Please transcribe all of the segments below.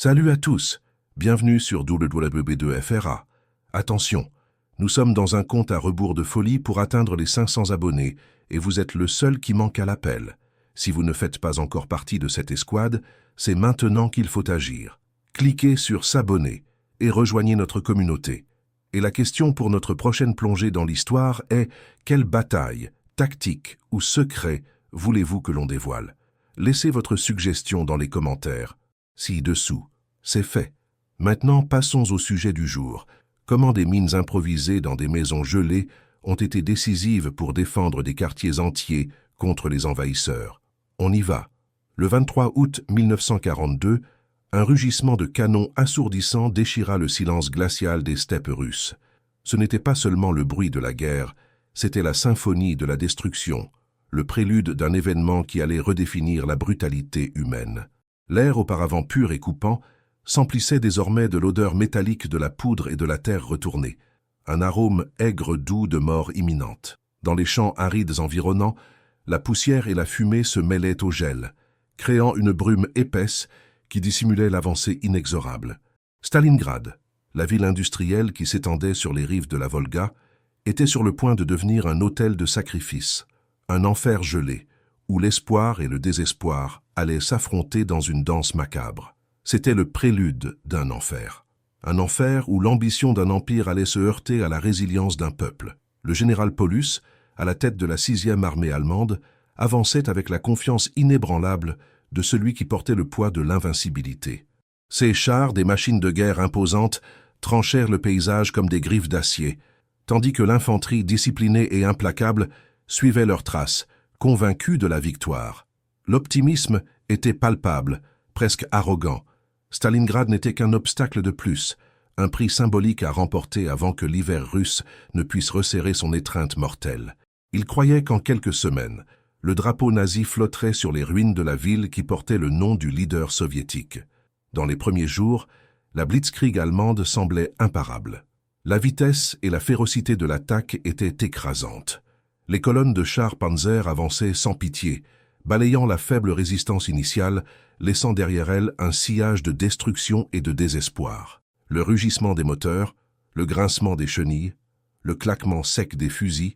Salut à tous, bienvenue sur WWB2FRA. Attention, nous sommes dans un compte à rebours de folie pour atteindre les 500 abonnés et vous êtes le seul qui manque à l'appel. Si vous ne faites pas encore partie de cette escouade, c'est maintenant qu'il faut agir. Cliquez sur s'abonner et rejoignez notre communauté. Et la question pour notre prochaine plongée dans l'histoire est: quelle bataille, tactique ou secret voulez-vous que l'on dévoile? Laissez votre suggestion dans les commentaires. Ci-dessous, c'est fait. Maintenant, passons au sujet du jour. Comment des mines improvisées dans des maisons gelées ont été décisives pour défendre des quartiers entiers contre les envahisseurs. On y va. Le 23 août 1942, un rugissement de canon assourdissant déchira le silence glacial des steppes russes. Ce n'était pas seulement le bruit de la guerre, c'était la symphonie de la destruction, le prélude d'un événement qui allait redéfinir la brutalité humaine. L'air, auparavant pur et coupant, s'emplissait désormais de l'odeur métallique de la poudre et de la terre retournée, un arôme aigre-doux de mort imminente. Dans les champs arides environnants, la poussière et la fumée se mêlaient au gel, créant une brume épaisse qui dissimulait l'avancée inexorable. Stalingrad, la ville industrielle qui s'étendait sur les rives de la Volga, était sur le point de devenir un autel de sacrifice, un enfer gelé, où l'espoir et le désespoir allaient s'affronter dans une danse macabre. C'était le prélude d'un enfer. Un enfer où l'ambition d'un empire allait se heurter à la résilience d'un peuple. Le général Paulus, à la tête de la 6e armée allemande, avançait avec la confiance inébranlable de celui qui portait le poids de l'invincibilité. Ces chars, des machines de guerre imposantes, tranchèrent le paysage comme des griffes d'acier, tandis que l'infanterie disciplinée et implacable suivait leurs traces, convaincue de la victoire. L'optimisme était palpable, presque arrogant. Stalingrad n'était qu'un obstacle de plus, un prix symbolique à remporter avant que l'hiver russe ne puisse resserrer son étreinte mortelle. Il croyait qu'en quelques semaines, le drapeau nazi flotterait sur les ruines de la ville qui portait le nom du leader soviétique. Dans les premiers jours, la blitzkrieg allemande semblait imparable. La vitesse et la férocité de l'attaque étaient écrasantes. Les colonnes de chars Panzer avançaient sans pitié, balayant la faible résistance initiale, laissant derrière elles un sillage de destruction et de désespoir. Le rugissement des moteurs, le grincement des chenilles, le claquement sec des fusils,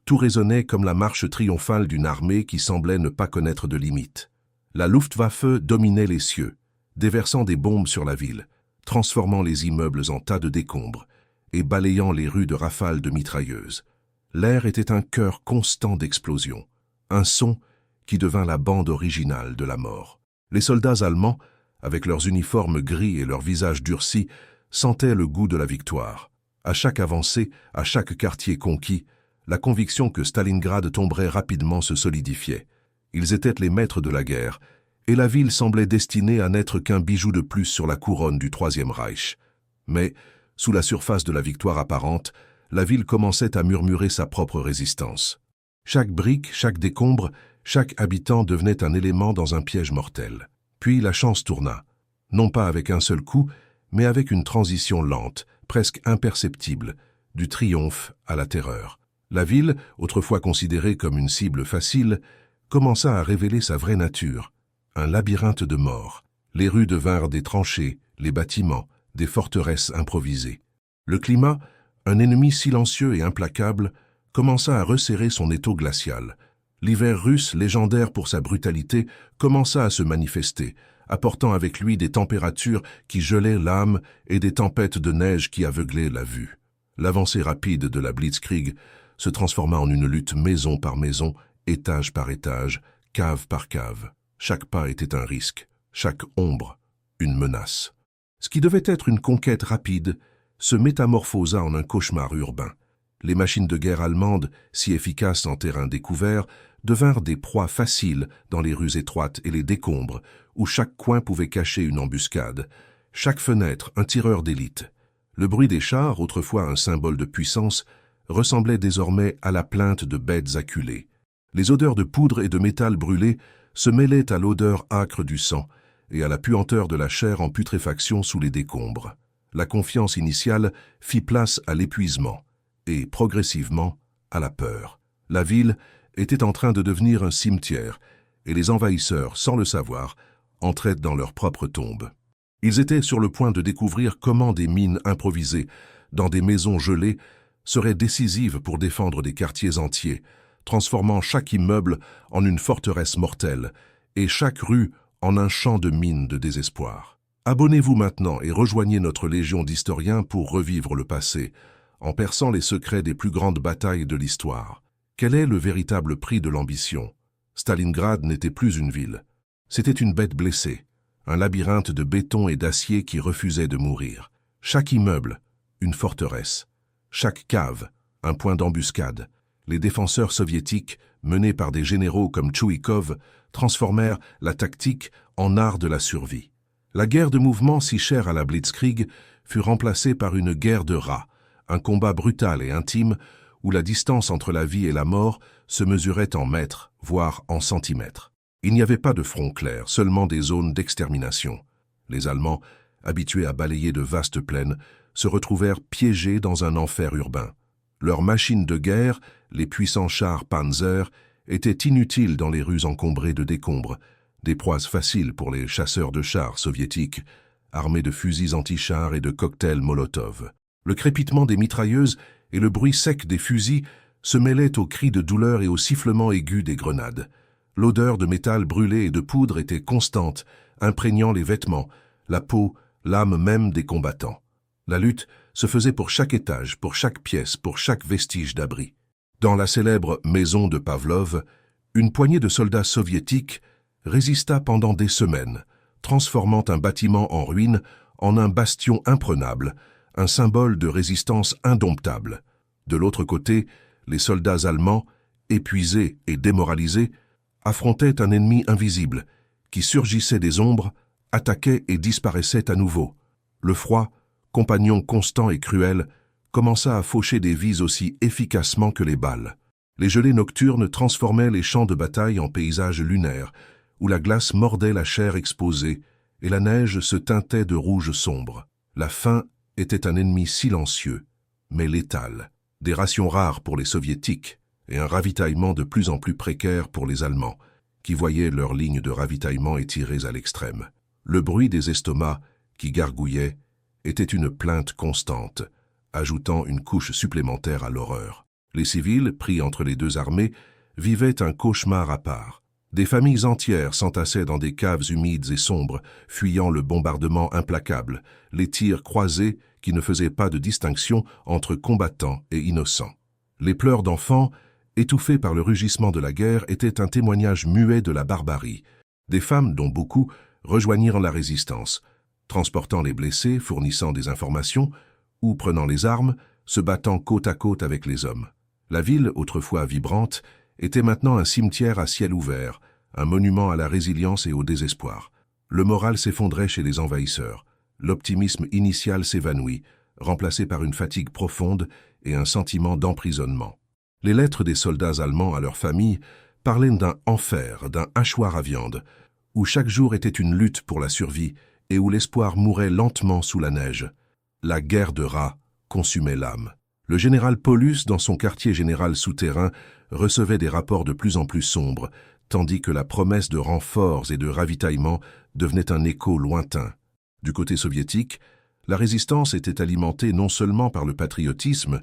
tout résonnait comme la marche triomphale d'une armée qui semblait ne pas connaître de limites. La Luftwaffe dominait les cieux, déversant des bombes sur la ville, transformant les immeubles en tas de décombres et balayant les rues de rafales de mitrailleuses. L'air était un chœur constant d'explosions, un son qui devint la bande originale de la mort. Les soldats allemands, avec leurs uniformes gris et leurs visages durcis, sentaient le goût de la victoire. À chaque avancée, à chaque quartier conquis, la conviction que Stalingrad tomberait rapidement se solidifiait. Ils étaient les maîtres de la guerre, et la ville semblait destinée à n'être qu'un bijou de plus sur la couronne du Troisième Reich. Mais, sous la surface de la victoire apparente, la ville commençait à murmurer sa propre résistance. Chaque brique, chaque décombre, chaque habitant devenait un élément dans un piège mortel. Puis la chance tourna, non pas avec un seul coup, mais avec une transition lente, presque imperceptible, du triomphe à la terreur. La ville, autrefois considérée comme une cible facile, commença à révéler sa vraie nature, un labyrinthe de morts. Les rues devinrent des tranchées, les bâtiments, des forteresses improvisées. Le climat, un ennemi silencieux et implacable, commença à resserrer son étau glacial. L'hiver russe, légendaire pour sa brutalité, commença à se manifester, apportant avec lui des températures qui gelaient l'âme et des tempêtes de neige qui aveuglaient la vue. L'avancée rapide de la blitzkrieg se transforma en une lutte maison par maison, étage par étage, cave par cave. Chaque pas était un risque, chaque ombre, une menace. Ce qui devait être une conquête rapide se métamorphosa en un cauchemar urbain. Les machines de guerre allemandes, si efficaces en terrain découvert, devinrent des proies faciles dans les rues étroites et les décombres, où chaque coin pouvait cacher une embuscade, chaque fenêtre un tireur d'élite. Le bruit des chars, autrefois un symbole de puissance, ressemblait désormais à la plainte de bêtes acculées. Les odeurs de poudre et de métal brûlé se mêlaient à l'odeur âcre du sang et à la puanteur de la chair en putréfaction sous les décombres. La confiance initiale fit place à l'épuisement et, progressivement, à la peur. La ville était en train de devenir un cimetière et les envahisseurs, sans le savoir, entraient dans leur propre tombe. Ils étaient sur le point de découvrir comment des mines improvisées, dans des maisons gelées, seraient décisives pour défendre des quartiers entiers, transformant chaque immeuble en une forteresse mortelle et chaque rue en un champ de mines de désespoir. Abonnez-vous maintenant et rejoignez notre légion d'historiens pour revivre le passé, en perçant les secrets des plus grandes batailles de l'histoire. Quel est le véritable prix de l'ambition? Stalingrad n'était plus une ville. C'était une bête blessée, un labyrinthe de béton et d'acier qui refusait de mourir. Chaque immeuble, une forteresse. Chaque cave, un point d'embuscade. Les défenseurs soviétiques, menés par des généraux comme Tchouikov, transformèrent la tactique en art de la survie. La guerre de mouvement si chère à la Blitzkrieg fut remplacée par une guerre de rats, un combat brutal et intime où la distance entre la vie et la mort se mesurait en mètres, voire en centimètres. Il n'y avait pas de front clair, seulement des zones d'extermination. Les Allemands, habitués à balayer de vastes plaines, se retrouvèrent piégés dans un enfer urbain. Leurs machines de guerre, les puissants chars Panzer, étaient inutiles dans les rues encombrées de décombres, des proies faciles pour les chasseurs de chars soviétiques, armés de fusils anti-chars et de cocktails Molotov. Le crépitement des mitrailleuses et le bruit sec des fusils se mêlaient aux cris de douleur et aux sifflements aigus des grenades. L'odeur de métal brûlé et de poudre était constante, imprégnant les vêtements, la peau, l'âme même des combattants. La lutte se faisait pour chaque étage, pour chaque pièce, pour chaque vestige d'abri. Dans la célèbre maison de Pavlov, une poignée de soldats soviétiques résista pendant des semaines, transformant un bâtiment en ruine en un bastion imprenable, un symbole de résistance indomptable. De l'autre côté, les soldats allemands, épuisés et démoralisés, affrontaient un ennemi invisible, qui surgissait des ombres, attaquait et disparaissait à nouveau. Le froid, compagnon constant et cruel, commença à faucher des vies aussi efficacement que les balles. Les gelées nocturnes transformaient les champs de bataille en paysages lunaires, où la glace mordait la chair exposée et la neige se teintait de rouge sombre. La faim était un ennemi silencieux, mais létal. Des rations rares pour les soviétiques et un ravitaillement de plus en plus précaire pour les Allemands, qui voyaient leurs lignes de ravitaillement étirées à l'extrême. Le bruit des estomacs, qui gargouillaient, était une plainte constante, ajoutant une couche supplémentaire à l'horreur. Les civils, pris entre les deux armées, vivaient un cauchemar à part. Des familles entières s'entassaient dans des caves humides et sombres, fuyant le bombardement implacable, les tirs croisés qui ne faisaient pas de distinction entre combattants et innocents. Les pleurs d'enfants, étouffés par le rugissement de la guerre, étaient un témoignage muet de la barbarie. Des femmes, dont beaucoup, rejoignirent la résistance, transportant les blessés, fournissant des informations, ou prenant les armes, se battant côte à côte avec les hommes. La ville, autrefois vibrante, était maintenant un cimetière à ciel ouvert, un monument à la résilience et au désespoir. Le moral s'effondrait chez les envahisseurs. L'optimisme initial s'évanouit, remplacé par une fatigue profonde et un sentiment d'emprisonnement. Les lettres des soldats allemands à leurs familles parlaient d'un enfer, d'un hachoir à viande, où chaque jour était une lutte pour la survie et où l'espoir mourait lentement sous la neige. La guerre de rats consumait l'âme. Le général Paulus, dans son quartier général souterrain, recevait des rapports de plus en plus sombres, tandis que la promesse de renforts et de ravitaillement devenait un écho lointain. Du côté soviétique, la résistance était alimentée non seulement par le patriotisme,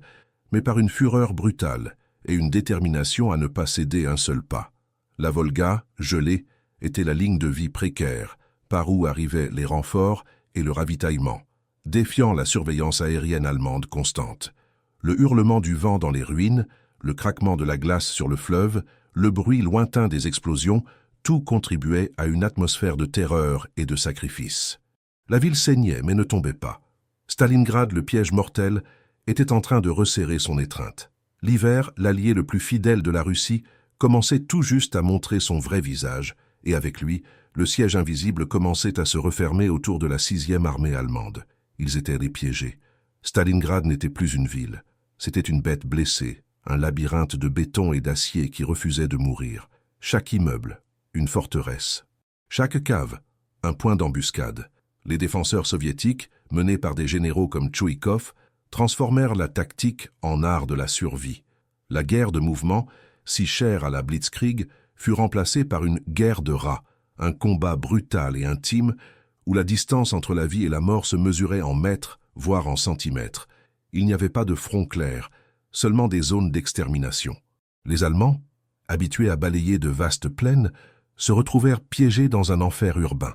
mais par une fureur brutale et une détermination à ne pas céder un seul pas. La Volga, gelée, était la ligne de vie précaire, par où arrivaient les renforts et le ravitaillement, défiant la surveillance aérienne allemande constante. Le hurlement du vent dans les ruines, le craquement de la glace sur le fleuve, le bruit lointain des explosions, tout contribuait à une atmosphère de terreur et de sacrifice. La ville saignait mais ne tombait pas. Stalingrad, le piège mortel, était en train de resserrer son étreinte. L'hiver, l'allié le plus fidèle de la Russie, commençait tout juste à montrer son vrai visage, et avec lui, le siège invisible commençait à se refermer autour de la 6e armée allemande. Ils étaient les piégés. Stalingrad n'était plus une ville. C'était une bête blessée, un labyrinthe de béton et d'acier qui refusait de mourir. Chaque immeuble, une forteresse. Chaque cave, un point d'embuscade. Les défenseurs soviétiques, menés par des généraux comme Tchouikov, transformèrent la tactique en art de la survie. La guerre de mouvement, si chère à la Blitzkrieg, fut remplacée par une guerre de rats, un combat brutal et intime où la distance entre la vie et la mort se mesurait en mètres, voire en centimètres. Il n'y avait pas de front clair, seulement des zones d'extermination. Les Allemands, habitués à balayer de vastes plaines, se retrouvèrent piégés dans un enfer urbain.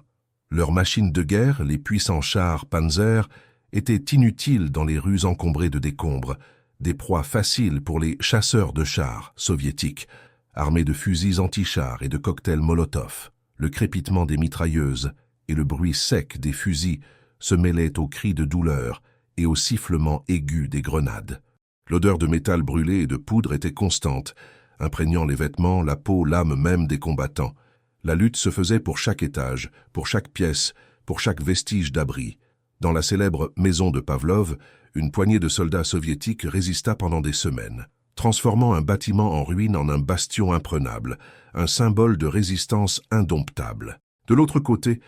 Leurs machines de guerre, les puissants chars Panzer, étaient inutiles dans les rues encombrées de décombres, des proies faciles pour les chasseurs de chars soviétiques, armés de fusils anti-chars et de cocktails Molotov. Le crépitement des mitrailleuses et le bruit sec des fusils se mêlaient aux cris de douleur et aux sifflements aigus des grenades. L'odeur de métal brûlé et de poudre était constante, imprégnant les vêtements, la peau, l'âme même des combattants. La lutte se faisait pour chaque étage, pour chaque pièce, pour chaque vestige d'abri. Dans la célèbre maison de Pavlov, une poignée de soldats soviétiques résista pendant des semaines, transformant un bâtiment en ruine en un bastion imprenable, un symbole de résistance indomptable. De l'autre côté,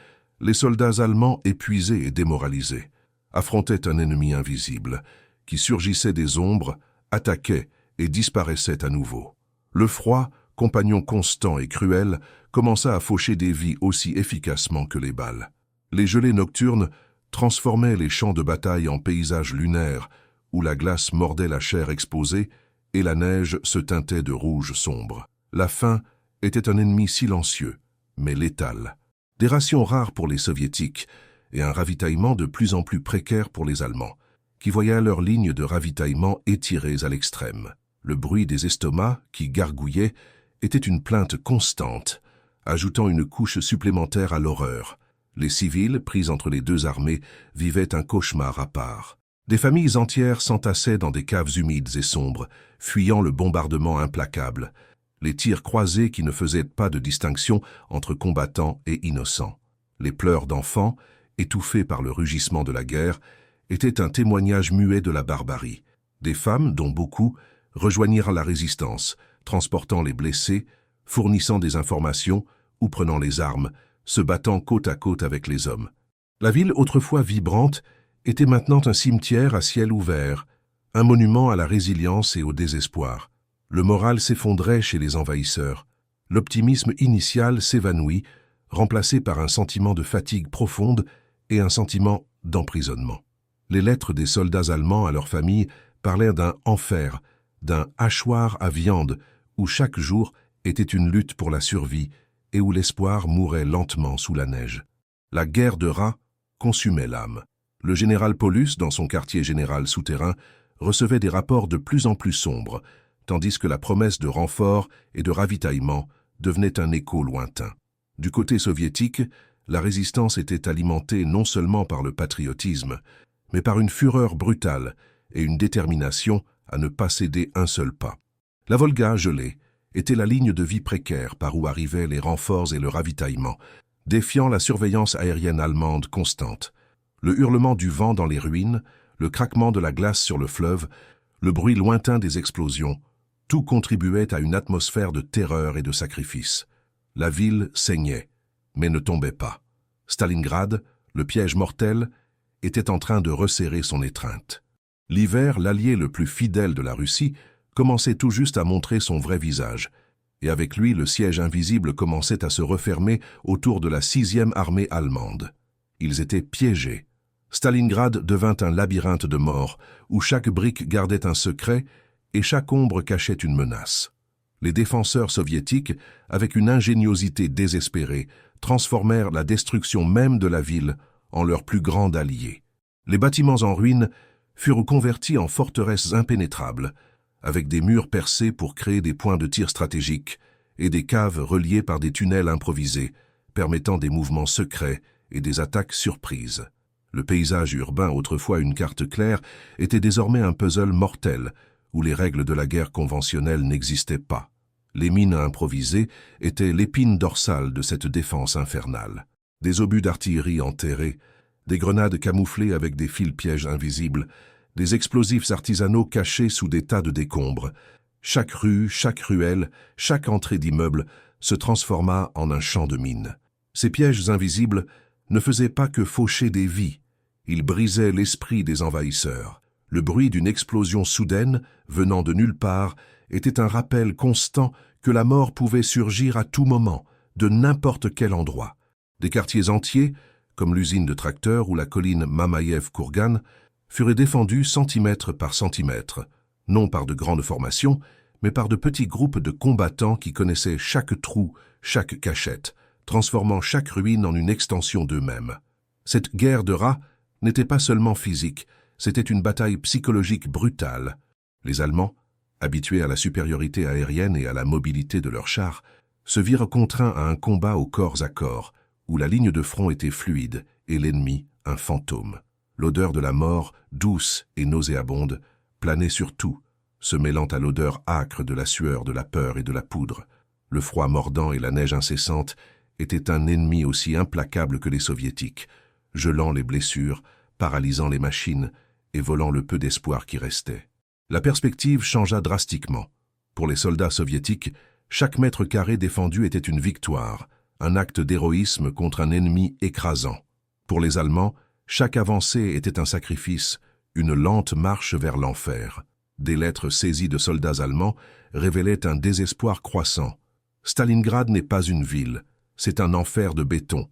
les soldats allemands épuisés et démoralisés affrontaient un ennemi invisible, qui surgissait des ombres, attaquait et disparaissait à nouveau. Le froid, compagnon constant et cruel, commença à faucher des vies aussi efficacement que les balles. Les gelées nocturnes transformaient les champs de bataille en paysages lunaires, où la glace mordait la chair exposée et la neige se teintait de rouge sombre. La faim était un ennemi silencieux, mais létal. Des rations rares pour les Soviétiques et un ravitaillement de plus en plus précaire pour les Allemands, qui voyaient leurs lignes de ravitaillement étirées à l'extrême. Le bruit des estomacs, qui gargouillaient, était une plainte constante, ajoutant une couche supplémentaire à l'horreur. Les civils, pris entre les deux armées, vivaient un cauchemar à part. Des familles entières s'entassaient dans des caves humides et sombres, fuyant le bombardement implacable, les tirs croisés qui ne faisaient pas de distinction entre combattants et innocents. Les pleurs d'enfants, étouffés par le rugissement de la guerre, étaient un témoignage muet de la barbarie. Des femmes, dont beaucoup, rejoignirent la résistance, transportant les blessés, fournissant des informations ou prenant les armes, se battant côte à côte avec les hommes. La ville, autrefois vibrante, était maintenant un cimetière à ciel ouvert, un monument à la résilience et au désespoir. Le moral s'effondrait chez les envahisseurs. L'optimisme initial s'évanouit, remplacé par un sentiment de fatigue profonde et un sentiment d'emprisonnement. Les lettres des soldats allemands à leurs familles parlaient d'un enfer, d'un hachoir à viande, où chaque jour était une lutte pour la survie et où l'espoir mourait lentement sous la neige. La guerre de rats consumait l'âme. Le général Paulus, dans son quartier général souterrain, recevait des rapports de plus en plus sombres, tandis que la promesse de renfort et de ravitaillement devenait un écho lointain. Du côté soviétique, la résistance était alimentée non seulement par le patriotisme, mais par une fureur brutale et une détermination à ne pas céder un seul pas. La Volga, gelée, était la ligne de vie précaire par où arrivaient les renforts et le ravitaillement, défiant la surveillance aérienne allemande constante. Le hurlement du vent dans les ruines, le craquement de la glace sur le fleuve, le bruit lointain des explosions, tout contribuait à une atmosphère de terreur et de sacrifice. La ville saignait, mais ne tombait pas. Stalingrad, le piège mortel, était en train de resserrer son étreinte. L'hiver, l'allié le plus fidèle de la Russie, commençait tout juste à montrer son vrai visage, et avec lui le siège invisible commençait à se refermer autour de la 6e armée allemande. Ils étaient piégés. Stalingrad devint un labyrinthe de mort, où chaque brique gardait un secret et chaque ombre cachait une menace. Les défenseurs soviétiques, avec une ingéniosité désespérée, transformèrent la destruction même de la ville en leur plus grand allié. Les bâtiments en ruine furent convertis en forteresses impénétrables, avec des murs percés pour créer des points de tir stratégiques et des caves reliées par des tunnels improvisés, permettant des mouvements secrets et des attaques surprises. Le paysage urbain, autrefois une carte claire, était désormais un puzzle mortel, où les règles de la guerre conventionnelle n'existaient pas. Les mines improvisées étaient l'épine dorsale de cette défense infernale. Des obus d'artillerie enterrés, des grenades camouflées avec des fils-pièges invisibles, des explosifs artisanaux cachés sous des tas de décombres. Chaque rue, chaque ruelle, chaque entrée d'immeuble se transforma en un champ de mines. Ces pièges invisibles ne faisaient pas que faucher des vies, ils brisaient l'esprit des envahisseurs. Le bruit d'une explosion soudaine, venant de nulle part, était un rappel constant que la mort pouvait surgir à tout moment, de n'importe quel endroit. Des quartiers entiers, comme l'usine de tracteurs ou la colline Mamaïev-Kourgan, furent défendus centimètre par centimètre, non par de grandes formations, mais par de petits groupes de combattants qui connaissaient chaque trou, chaque cachette, transformant chaque ruine en une extension d'eux-mêmes. Cette guerre de rats n'était pas seulement physique, c'était une bataille psychologique brutale. Les Allemands, habitués à la supériorité aérienne et à la mobilité de leurs chars, se virent contraints à un combat au corps à corps, où la ligne de front était fluide et l'ennemi un fantôme. L'odeur de la mort, douce et nauséabonde, planait sur tout, se mêlant à l'odeur âcre de la sueur, de la peur et de la poudre. Le froid mordant et la neige incessante étaient un ennemi aussi implacable que les soviétiques, gelant les blessures, paralysant les machines et volant le peu d'espoir qui restait. La perspective changea drastiquement. Pour les soldats soviétiques, chaque mètre carré défendu était une victoire, un acte d'héroïsme contre un ennemi écrasant. Pour les Allemands, chaque avancée était un sacrifice, une lente marche vers l'enfer. Des lettres saisies de soldats allemands révélaient un désespoir croissant. Stalingrad n'est pas une ville, c'est un enfer de béton.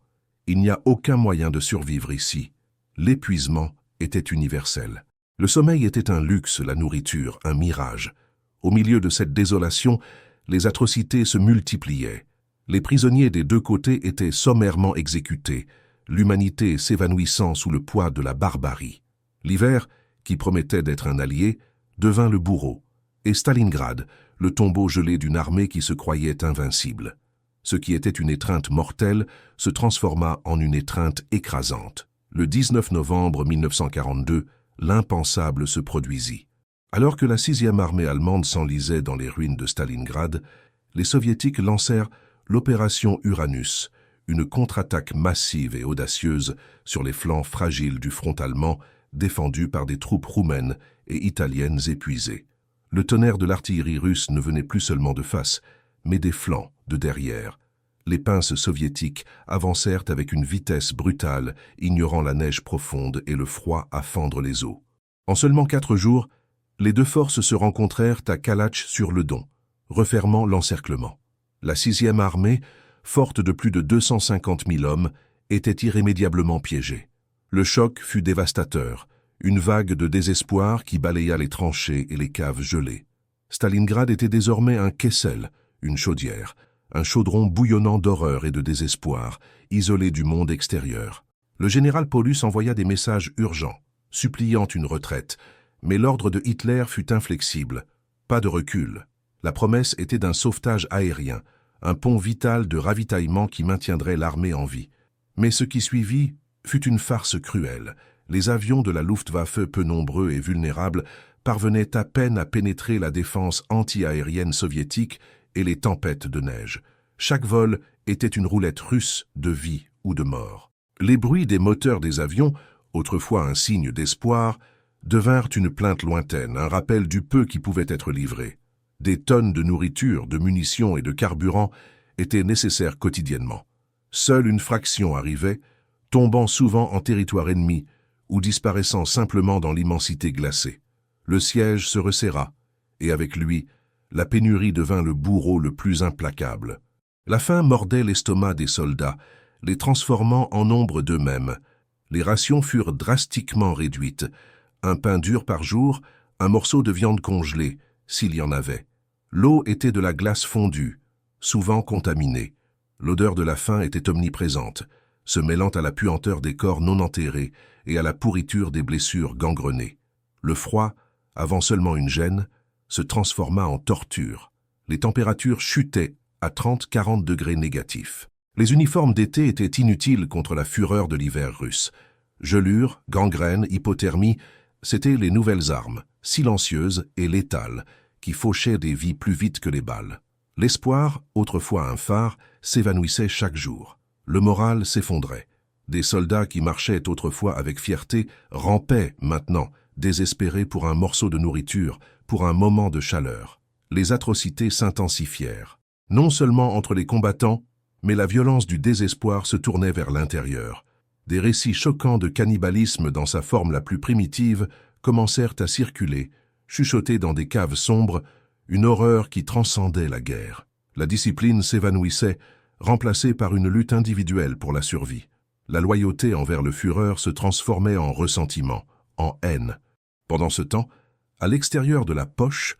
Il n'y a aucun moyen de survivre ici. L'épuisement était universel. Le sommeil était un luxe, la nourriture, un mirage. Au milieu de cette désolation, les atrocités se multipliaient. Les prisonniers des deux côtés étaient sommairement exécutés, l'humanité s'évanouissant sous le poids de la barbarie. L'hiver, qui promettait d'être un allié, devint le bourreau, et Stalingrad, le tombeau gelé d'une armée qui se croyait invincible. Ce qui était une étreinte mortelle se transforma en une étreinte écrasante. Le 19 novembre 1942, l'impensable se produisit. Alors que la 6e armée allemande s'enlisait dans les ruines de Stalingrad, les soviétiques lancèrent l'opération Uranus, une contre-attaque massive et audacieuse sur les flancs fragiles du front allemand, défendu par des troupes roumaines et italiennes épuisées. Le tonnerre de l'artillerie russe ne venait plus seulement de face, mais des flancs, de derrière. Les pinces soviétiques avancèrent avec une vitesse brutale, ignorant la neige profonde et le froid à fendre les os. En seulement 4 jours, les deux forces se rencontrèrent à Kalach-sur-le-Don, refermant l'encerclement. La 6e armée, forte de plus de 250 000 hommes, était irrémédiablement piégée. Le choc fut dévastateur, une vague de désespoir qui balaya les tranchées et les caves gelées. Stalingrad était désormais un Kessel, une chaudière, un chaudron bouillonnant d'horreur et de désespoir, isolé du monde extérieur. Le général Paulus envoya des messages urgents, suppliant une retraite, mais l'ordre de Hitler fut inflexible. Pas de recul. La promesse était d'un sauvetage aérien, un pont vital de ravitaillement qui maintiendrait l'armée en vie. Mais ce qui suivit fut une farce cruelle. Les avions de la Luftwaffe, peu nombreux et vulnérables, parvenaient à peine à pénétrer la défense anti-aérienne soviétique et les tempêtes de neige. Chaque vol était une roulette russe de vie ou de mort. Les bruits des moteurs des avions, autrefois un signe d'espoir, devinrent une plainte lointaine, un rappel du peu qui pouvait être livré. Des tonnes de nourriture, de munitions et de carburant étaient nécessaires quotidiennement. Seule une fraction arrivait, tombant souvent en territoire ennemi ou disparaissant simplement dans l'immensité glacée. Le siège se resserra, et avec lui, la pénurie devint le bourreau le plus implacable. La faim mordait l'estomac des soldats, les transformant en ombre d'eux-mêmes. Les rations furent drastiquement réduites. Un pain dur par jour, un morceau de viande congelée, s'il y en avait. L'eau était de la glace fondue, souvent contaminée. L'odeur de la faim était omniprésente, se mêlant à la puanteur des corps non enterrés et à la pourriture des blessures gangrenées. Le froid, avant seulement une gêne, se transforma en torture. Les températures chutaient à 30-40 degrés négatifs. Les uniformes d'été étaient inutiles contre la fureur de l'hiver russe. Gelures, gangrène, hypothermie, c'étaient les nouvelles armes, silencieuses et létales, qui fauchaient des vies plus vite que les balles. L'espoir, autrefois un phare, s'évanouissait chaque jour. Le moral s'effondrait. Des soldats qui marchaient autrefois avec fierté rampaient maintenant, désespérés pour un morceau de nourriture, pour un moment de chaleur. Les atrocités s'intensifièrent. Non seulement entre les combattants, mais la violence du désespoir se tournait vers l'intérieur. Des récits choquants de cannibalisme dans sa forme la plus primitive commencèrent à circuler, chuchotés dans des caves sombres, une horreur qui transcendait la guerre. La discipline s'évanouissait, remplacée par une lutte individuelle pour la survie. La loyauté envers le Führer se transformait en ressentiment, en haine. Pendant ce temps, à l'extérieur de la poche,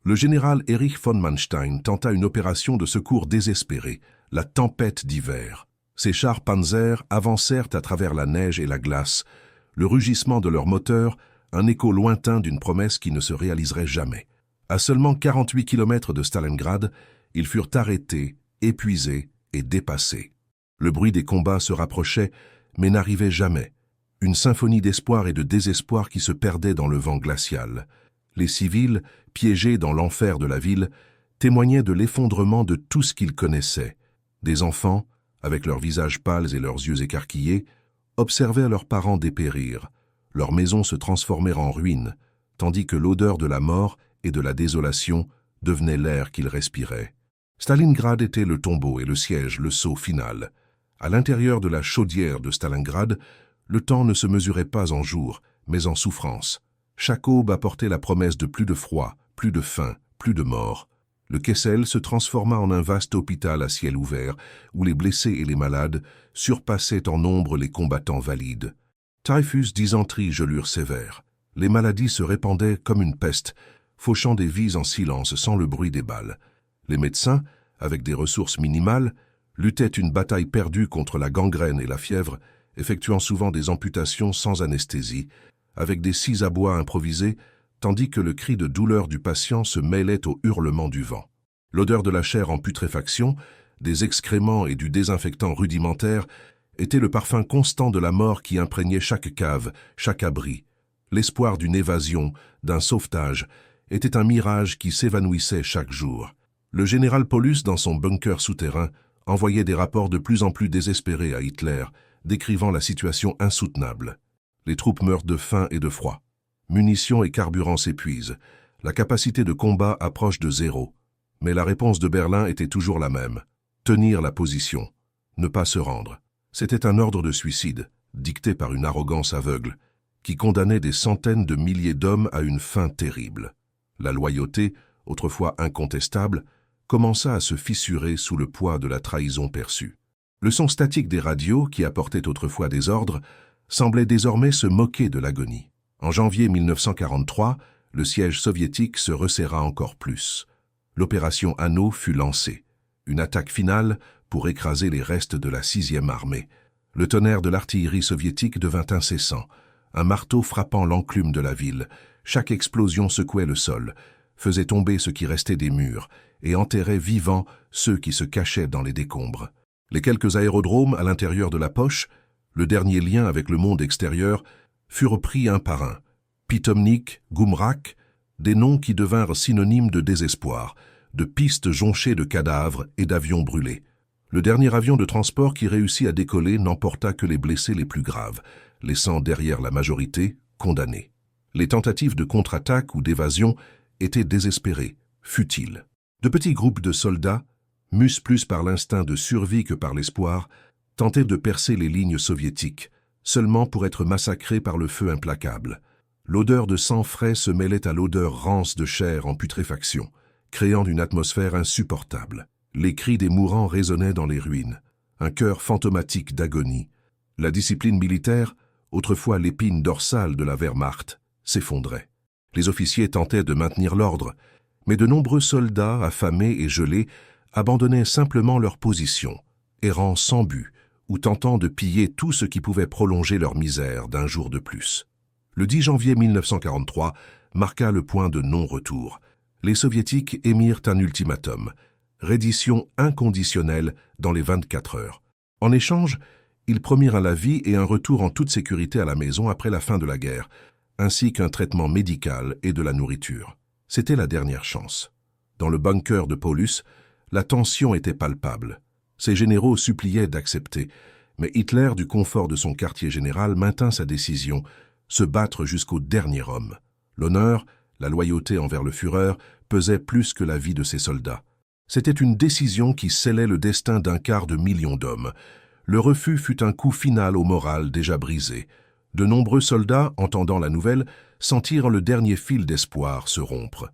le général Erich von Manstein tenta une opération de secours désespérée, la tempête d'hiver. Ses chars Panzer avancèrent à travers la neige et la glace, le rugissement de leurs moteurs, un écho lointain d'une promesse qui ne se réaliserait jamais. À seulement 48 km de Stalingrad, ils furent arrêtés, épuisés et dépassés. Le bruit des combats se rapprochait, mais n'arrivait jamais. Une symphonie d'espoir et de désespoir qui se perdait dans le vent glacial. Les civils, piégés dans l'enfer de la ville, témoignaient de l'effondrement de tout ce qu'ils connaissaient. Des enfants, avec leurs visages pâles et leurs yeux écarquillés, observaient leurs parents dépérir. Leurs maisons se transformèrent en ruines, tandis que l'odeur de la mort et de la désolation devenait l'air qu'ils respiraient. Stalingrad était le tombeau et le siège, le sceau final. À l'intérieur de la chaudière de Stalingrad, le temps ne se mesurait pas en jours, mais en souffrance. Chaque aube apportait la promesse de plus de froid, plus de faim, plus de mort. Le Kessel se transforma en un vaste hôpital à ciel ouvert, où les blessés et les malades surpassaient en nombre les combattants valides. Typhus, dysenterie, gelure sévère. Les maladies se répandaient comme une peste, fauchant des vies en silence sans le bruit des balles. Les médecins, avec des ressources minimales, luttaient une bataille perdue contre la gangrène et la fièvre, effectuant souvent des amputations sans anesthésie, avec des scies à bois improvisées, tandis que le cri de douleur du patient se mêlait au hurlement du vent. L'odeur de la chair en putréfaction, des excréments et du désinfectant rudimentaire était le parfum constant de la mort qui imprégnait chaque cave, chaque abri. L'espoir d'une évasion, d'un sauvetage, était un mirage qui s'évanouissait chaque jour. Le général Paulus, dans son bunker souterrain, envoyait des rapports de plus en plus désespérés à Hitler, décrivant la situation insoutenable. Les troupes meurent de faim et de froid. Munitions et carburant s'épuisent. La capacité de combat approche de zéro. Mais la réponse de Berlin était toujours la même. Tenir la position. Ne pas se rendre. C'était un ordre de suicide, dicté par une arrogance aveugle, qui condamnait des centaines de milliers d'hommes à une fin terrible. La loyauté, autrefois incontestable, commença à se fissurer sous le poids de la trahison perçue. Le son statique des radios, qui apportait autrefois des ordres, semblait désormais se moquer de l'agonie. En janvier 1943, le siège soviétique se resserra encore plus. L'opération Anneau fut lancée. Une attaque finale pour écraser les restes de la 6e armée. Le tonnerre de l'artillerie soviétique devint incessant, un marteau frappant l'enclume de la ville. Chaque explosion secouait le sol, faisait tomber ce qui restait des murs et enterrait vivants ceux qui se cachaient dans les décombres. Les quelques aérodromes à l'intérieur de la poche, le dernier lien avec le monde extérieur, furent pris un par un. Pitomnik, Goumrak, des noms qui devinrent synonymes de désespoir, de pistes jonchées de cadavres et d'avions brûlés. Le dernier avion de transport qui réussit à décoller n'emporta que les blessés les plus graves, laissant derrière la majorité condamnés. Les tentatives de contre-attaque ou d'évasion étaient désespérées, futiles. De petits groupes de soldats, mus plus par l'instinct de survie que par l'espoir, tentaient de percer les lignes soviétiques, seulement pour être massacrés par le feu implacable. L'odeur de sang frais se mêlait à l'odeur rance de chair en putréfaction, créant une atmosphère insupportable. Les cris des mourants résonnaient dans les ruines, un chœur fantomatique d'agonie. La discipline militaire, autrefois l'épine dorsale de la Wehrmacht, s'effondrait. Les officiers tentaient de maintenir l'ordre, mais de nombreux soldats, affamés et gelés, abandonnaient simplement leur position, errant sans but ou tentant de piller tout ce qui pouvait prolonger leur misère d'un jour de plus. Le 10 janvier 1943 marqua le point de non-retour. Les Soviétiques émirent un ultimatum, reddition inconditionnelle dans les 24 heures. En échange, ils promirent la vie et un retour en toute sécurité à la maison après la fin de la guerre, ainsi qu'un traitement médical et de la nourriture. C'était la dernière chance. Dans le bunker de Paulus, la tension était palpable. Ses généraux suppliaient d'accepter, mais Hitler, du confort de son quartier général, maintint sa décision, se battre jusqu'au dernier homme. L'honneur, la loyauté envers le Führer pesaient plus que la vie de ses soldats. C'était une décision qui scellait le destin d'un quart de million d'hommes. Le refus fut un coup final au moral déjà brisé. De nombreux soldats, entendant la nouvelle, sentirent le dernier fil d'espoir se rompre.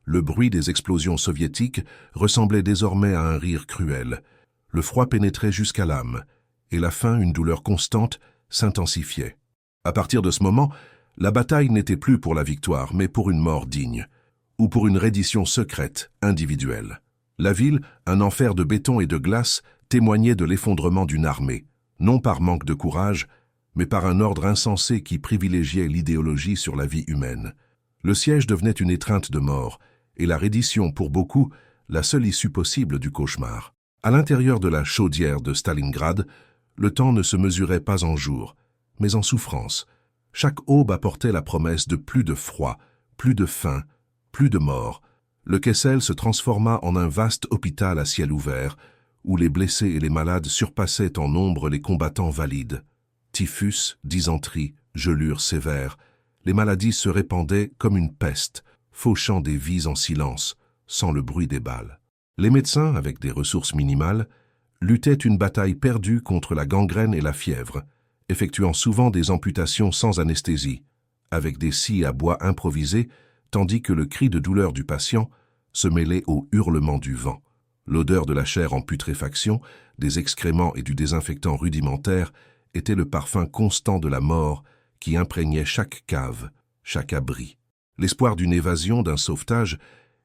Le bruit des explosions soviétiques ressemblait désormais à un rire cruel. Le froid pénétrait jusqu'à l'âme, et la faim, une douleur constante, s'intensifiait. À partir de ce moment, la bataille n'était plus pour la victoire, mais pour une mort digne, ou pour une reddition secrète, individuelle. La ville, un enfer de béton et de glace, témoignait de l'effondrement d'une armée, non par manque de courage, mais par un ordre insensé qui privilégiait l'idéologie sur la vie humaine. Le siège devenait une étreinte de mort, et la reddition, pour beaucoup, la seule issue possible du cauchemar. À l'intérieur de la chaudière de Stalingrad, le temps ne se mesurait pas en jours, mais en souffrance. Chaque aube apportait la promesse de plus de froid, plus de faim, plus de mort. Le Kessel se transforma en un vaste hôpital à ciel ouvert, où les blessés et les malades surpassaient en nombre les combattants valides. Typhus, dysenterie, gelures sévères, les maladies se répandaient comme une peste, fauchant des vies en silence, sans le bruit des balles. Les médecins, avec des ressources minimales, luttaient une bataille perdue contre la gangrène et la fièvre, effectuant souvent des amputations sans anesthésie, avec des scies à bois improvisés, tandis que le cri de douleur du patient se mêlait au hurlement du vent. L'odeur de la chair en putréfaction, des excréments et du désinfectant rudimentaire était le parfum constant de la mort qui imprégnait chaque cave, chaque abri. L'espoir d'une évasion, d'un sauvetage,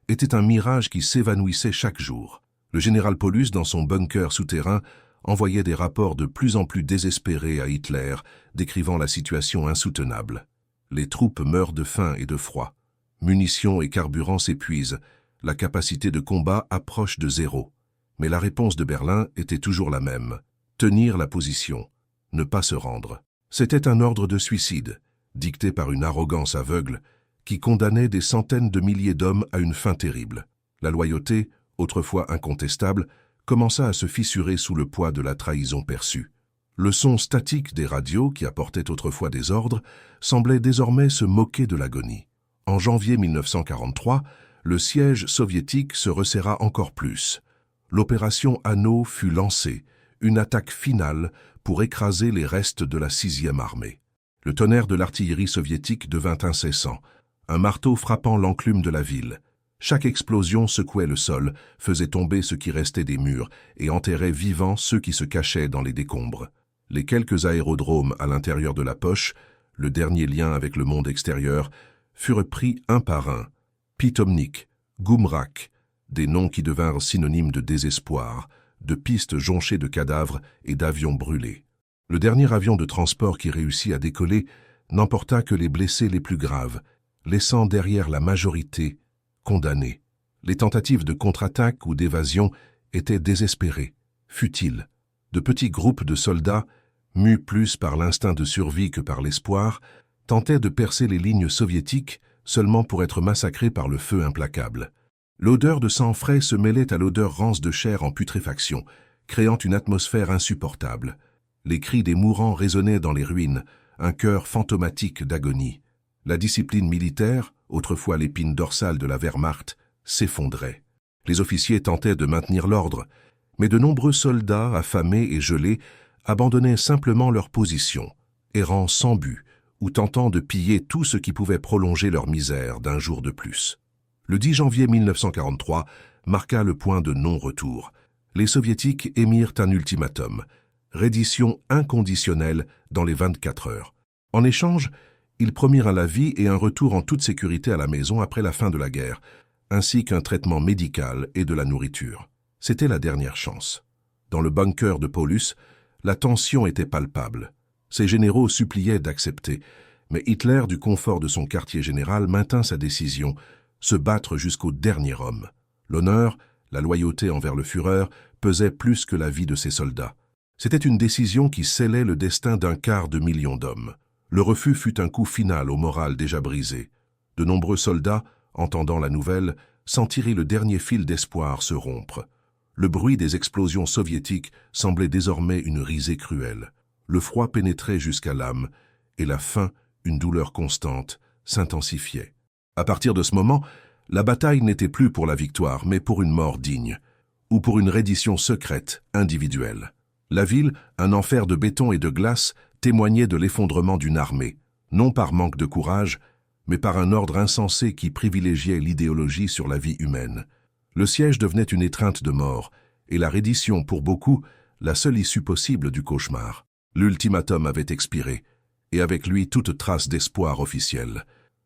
était un mirage qui s'évanouissait chaque jour. Le général Paulus, dans son bunker souterrain, envoyait des rapports de plus en plus désespérés à Hitler, décrivant la situation insoutenable. Les troupes meurent de faim et de froid. Munitions et carburant s'épuisent. La capacité de combat approche de zéro. Mais la réponse de Berlin était toujours la même. Tenir la position. Ne pas se rendre. C'était un ordre de suicide, dicté par une arrogance aveugle, qui condamnait des centaines de milliers d'hommes à une fin terrible. La loyauté, autrefois incontestable, commença à se fissurer sous le poids de la trahison perçue. Le son statique des radios, qui apportait autrefois des ordres, semblait désormais se moquer de l'agonie. En janvier 1943, le siège soviétique se resserra encore plus. L'opération Anneau fut lancée, une attaque finale pour écraser les restes de la 6e armée. Le tonnerre de l'artillerie soviétique devint incessant, un marteau frappant l'enclume de la ville. Chaque explosion secouait le sol, faisait tomber ce qui restait des murs et enterrait vivants ceux qui se cachaient dans les décombres. Les quelques aérodromes à l'intérieur de la poche, le dernier lien avec le monde extérieur, furent pris un par un. Pitomnik, Goumrak, des noms qui devinrent synonymes de désespoir, de pistes jonchées de cadavres et d'avions brûlés. Le dernier avion de transport qui réussit à décoller n'emporta que les blessés les plus graves, laissant derrière la majorité condamnés. Les tentatives de contre-attaque ou d'évasion étaient désespérées, futiles. De petits groupes de soldats, mus plus par l'instinct de survie que par l'espoir, tentaient de percer les lignes soviétiques seulement pour être massacrés par le feu implacable. L'odeur de sang frais se mêlait à l'odeur rance de chair en putréfaction, créant une atmosphère insupportable. Les cris des mourants résonnaient dans les ruines, un chœur fantomatique d'agonie. La discipline militaire, autrefois l'épine dorsale de la Wehrmacht, s'effondrait. Les officiers tentaient de maintenir l'ordre, mais de nombreux soldats, affamés et gelés, abandonnaient simplement leur position, errant sans but ou tentant de piller tout ce qui pouvait prolonger leur misère d'un jour de plus. Le 10 janvier 1943 marqua le point de non-retour. Les Soviétiques émirent un ultimatum, reddition inconditionnelle dans les 24 heures. En échange, ils promirent la vie et un retour en toute sécurité à la maison après la fin de la guerre, ainsi qu'un traitement médical et de la nourriture. C'était la dernière chance. Dans le bunker de Paulus, la tension était palpable. Ses généraux suppliaient d'accepter, mais Hitler, du confort de son quartier général, maintint sa décision, se battre jusqu'au dernier homme. L'honneur, la loyauté envers le Führer pesaient plus que la vie de ses soldats. C'était une décision qui scellait le destin d'un quart de million d'hommes. Le refus fut un coup final au moral déjà brisé. De nombreux soldats, entendant la nouvelle, sentirent le dernier fil d'espoir se rompre. Le bruit des explosions soviétiques semblait désormais une risée cruelle. Le froid pénétrait jusqu'à l'âme, et la faim, une douleur constante, s'intensifiait. À partir de ce moment, la bataille n'était plus pour la victoire, mais pour une mort digne, ou pour une reddition secrète, individuelle. La ville, un enfer de béton et de glace, témoignait de l'effondrement d'une armée, non par manque de courage, mais par un ordre insensé qui privilégiait l'idéologie sur la vie humaine. Le siège devenait une étreinte de mort, et la reddition, pour beaucoup, la seule issue possible du cauchemar. L'ultimatum avait expiré, et avec lui toute trace d'espoir officiel.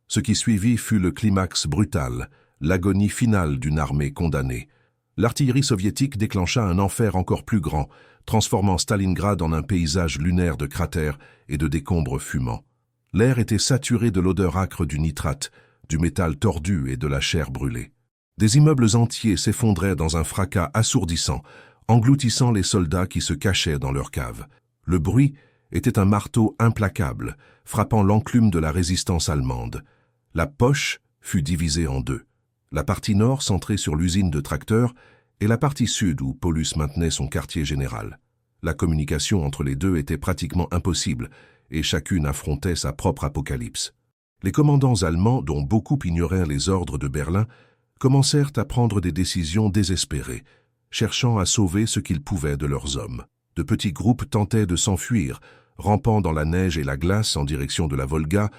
Ce qui suivit fut le climax brutal, l'agonie finale d'une armée condamnée. L'artillerie soviétique déclencha un enfer encore plus grand, transformant Stalingrad en un paysage lunaire de cratères et de décombres fumants. L'air était saturé de l'odeur âcre du nitrate, du métal tordu et de la chair brûlée. Des immeubles entiers s'effondraient dans un fracas assourdissant, engloutissant les soldats qui se cachaient dans leurs caves. Le bruit était un marteau implacable, frappant l'enclume de la résistance allemande. La poche fut divisée en deux. La partie nord centrée sur l'usine de tracteurs et la partie sud où Paulus maintenait son quartier général. La communication entre les deux était pratiquement impossible et chacune affrontait sa propre apocalypse. Les commandants allemands, dont beaucoup ignoraient les ordres de Berlin, commencèrent à prendre des décisions désespérées, cherchant à sauver ce qu'ils pouvaient de leurs hommes. De petits groupes tentaient de s'enfuir, rampant dans la neige et la glace en direction de la Volga,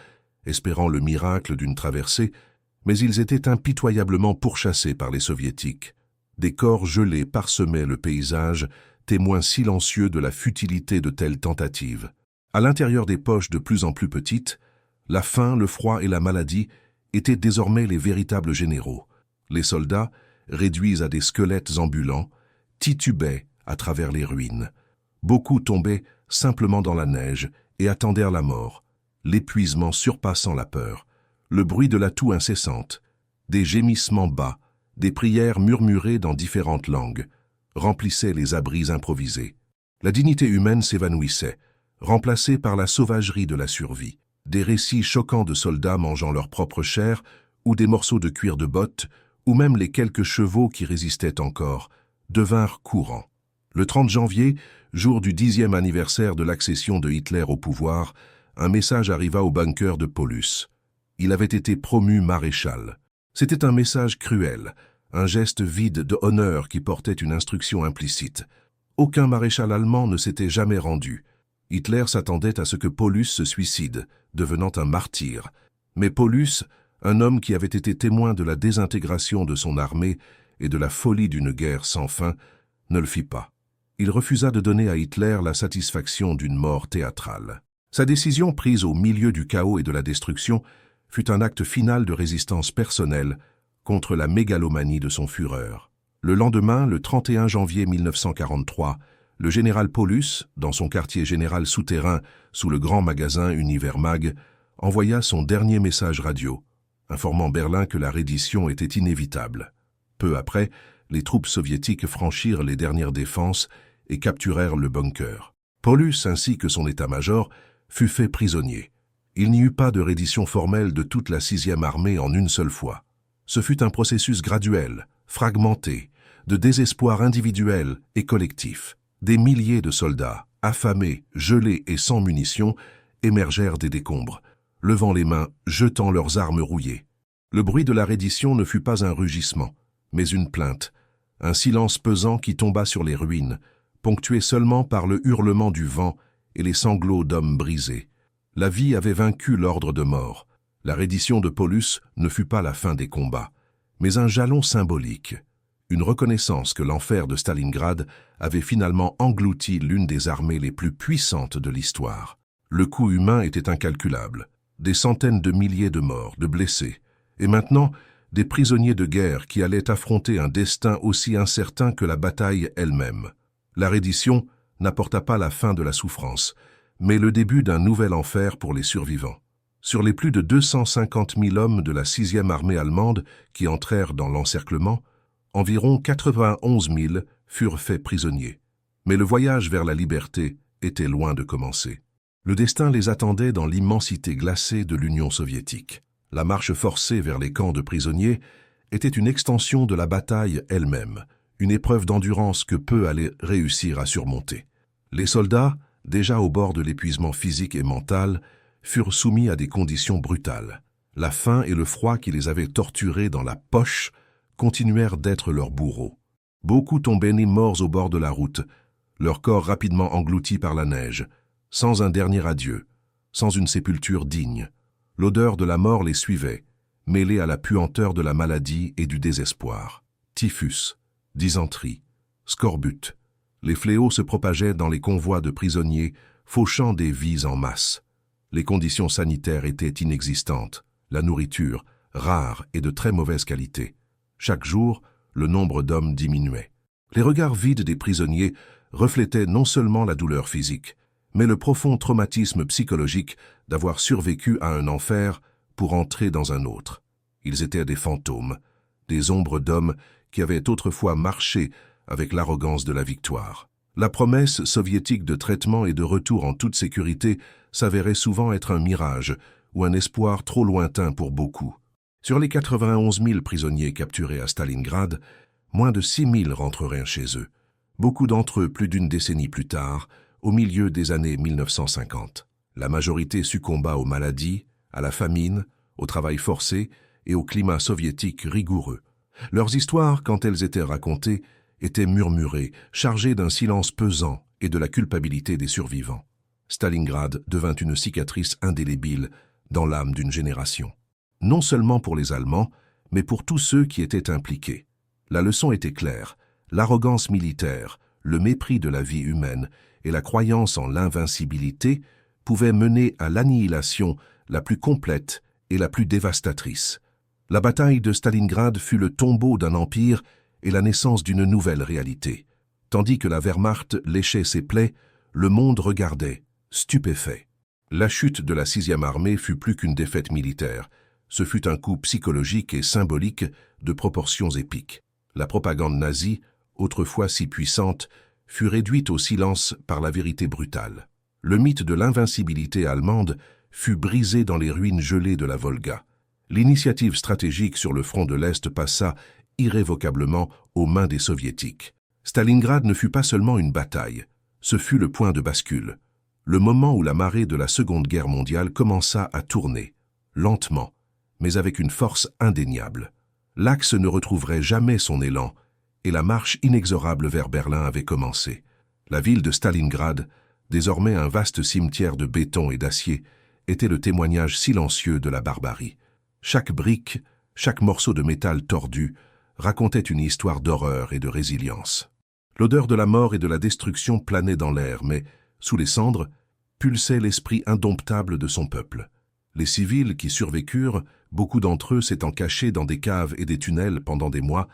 espérant le miracle d'une traversée, mais ils étaient impitoyablement pourchassés par les Soviétiques. Des corps gelés parsemaient le paysage, témoins silencieux de la futilité de telles tentatives. À l'intérieur des poches de plus en plus petites, la faim, le froid et la maladie étaient désormais les véritables généraux. Les soldats, réduits à des squelettes ambulants, titubaient à travers les ruines. Beaucoup tombaient simplement dans la neige et attendèrent la mort, l'épuisement surpassant la peur, le bruit de la toux incessante, des gémissements bas, des prières murmurées dans différentes langues, remplissaient les abris improvisés. La dignité humaine s'évanouissait, remplacée par la sauvagerie de la survie. Des récits choquants de soldats mangeant leur propre chair, ou des morceaux de cuir de bottes, ou même les quelques chevaux qui résistaient encore, devinrent courants. Le 30 janvier, jour du 10e anniversaire de l'accession de Hitler au pouvoir, un message arriva au bunker de Paulus. Il avait été promu maréchal. C'était un message cruel, un geste vide de honneur qui portait une instruction implicite. Aucun maréchal allemand ne s'était jamais rendu. Hitler s'attendait à ce que Paulus se suicide, devenant un martyr. Mais Paulus, un homme qui avait été témoin de la désintégration de son armée et de la folie d'une guerre sans fin, ne le fit pas. Il refusa de donner à Hitler la satisfaction d'une mort théâtrale. Sa décision, prise au milieu du chaos et de la destruction, fut un acte final de résistance personnelle contre la mégalomanie de son Führer. Le lendemain, le 31 janvier 1943, le général Paulus, dans son quartier général souterrain sous le grand magasin Univermag, envoya son dernier message radio, informant Berlin que la reddition était inévitable. Peu après, les troupes soviétiques franchirent les dernières défenses et capturèrent le bunker. Paulus, ainsi que son état-major, fut fait prisonnier. Il n'y eut pas de reddition formelle de toute la 6e armée en une seule fois. Ce fut un processus graduel, fragmenté, de désespoir individuel et collectif. Des milliers de soldats, affamés, gelés et sans munitions, émergèrent des décombres, levant les mains, jetant leurs armes rouillées. Le bruit de la reddition ne fut pas un rugissement, mais une plainte, un silence pesant qui tomba sur les ruines, ponctué seulement par le hurlement du vent et les sanglots d'hommes brisés. La vie avait vaincu l'ordre de mort. La reddition de Paulus ne fut pas la fin des combats, mais un jalon symbolique, une reconnaissance que l'enfer de Stalingrad avait finalement englouti l'une des armées les plus puissantes de l'histoire. Le coût humain était incalculable, des centaines de milliers de morts, de blessés, et maintenant des prisonniers de guerre qui allaient affronter un destin aussi incertain que la bataille elle-même. La reddition n'apporta pas la fin de la souffrance, mais le début d'un nouvel enfer pour les survivants. Sur les plus de 250 000 hommes de la 6e armée allemande qui entrèrent dans l'encerclement, environ 91 000 furent faits prisonniers. Mais le voyage vers la liberté était loin de commencer. Le destin les attendait dans l'immensité glacée de l'Union soviétique. La marche forcée vers les camps de prisonniers était une extension de la bataille elle-même, une épreuve d'endurance que peu allaient réussir à surmonter. Les soldats, déjà au bord de l'épuisement physique et mental, furent soumis à des conditions brutales. La faim et le froid qui les avaient torturés dans la poche continuèrent d'être leurs bourreaux. Beaucoup tombaient nés morts au bord de la route, leur corps rapidement englouti par la neige, sans un dernier adieu, sans une sépulture digne. L'odeur de la mort les suivait, mêlée à la puanteur de la maladie et du désespoir. Typhus, dysenterie, scorbut, Les fléaux se propageaient dans les convois de prisonniers, fauchant des vies en masse. Les conditions sanitaires étaient inexistantes, la nourriture, rare et de très mauvaise qualité. Chaque jour, le nombre d'hommes diminuait. Les regards vides des prisonniers reflétaient non seulement la douleur physique, mais le profond traumatisme psychologique d'avoir survécu à un enfer pour entrer dans un autre. Ils étaient des fantômes, des ombres d'hommes qui avaient autrefois marché avec l'arrogance de la victoire. La promesse soviétique de traitement et de retour en toute sécurité s'avérait souvent être un mirage ou un espoir trop lointain pour beaucoup. Sur les 91 000 prisonniers capturés à Stalingrad, moins de 6 000 rentreraient chez eux. Beaucoup d'entre eux plus d'une décennie plus tard, au milieu des années 1950. La majorité succomba aux maladies, à la famine, au travail forcé et au climat soviétique rigoureux. Leurs histoires, quand elles étaient racontées, étaient murmurées, chargées d'un silence pesant et de la culpabilité des survivants. Stalingrad devint une cicatrice indélébile dans l'âme d'une génération. Non seulement pour les Allemands, mais pour tous ceux qui étaient impliqués. La leçon était claire, l'arrogance militaire, le mépris de la vie humaine et la croyance en l'invincibilité pouvaient mener à l'annihilation la plus complète et la plus dévastatrice. La bataille de Stalingrad fut le tombeau d'un empire et la naissance d'une nouvelle réalité. Tandis que la Wehrmacht léchait ses plaies, le monde regardait, stupéfait. La chute de la 6e armée fut plus qu'une défaite militaire. Ce fut un coup psychologique et symbolique de proportions épiques. La propagande nazie, autrefois si puissante, fut réduite au silence par la vérité brutale. Le mythe de l'invincibilité allemande fut brisé dans les ruines gelées de la Volga. L'initiative stratégique sur le front de l'Est passa irrévocablement aux mains des Soviétiques. Stalingrad ne fut pas seulement une bataille, ce fut le point de bascule. Le moment où la marée de la Seconde Guerre mondiale commença à tourner, lentement, mais avec une force indéniable. L'axe ne retrouverait jamais son élan, et la marche inexorable vers Berlin avait commencé. La ville de Stalingrad, désormais un vaste cimetière de béton et d'acier, était le témoignage silencieux de la barbarie. Chaque brique, chaque morceau de métal tordu, racontait une histoire d'horreur et de résilience. L'odeur de la mort et de la destruction planait dans l'air, mais, sous les cendres, pulsait l'esprit indomptable de son peuple. Les civils qui survécurent, beaucoup d'entre eux s'étant cachés dans des caves et des tunnels pendant des mois,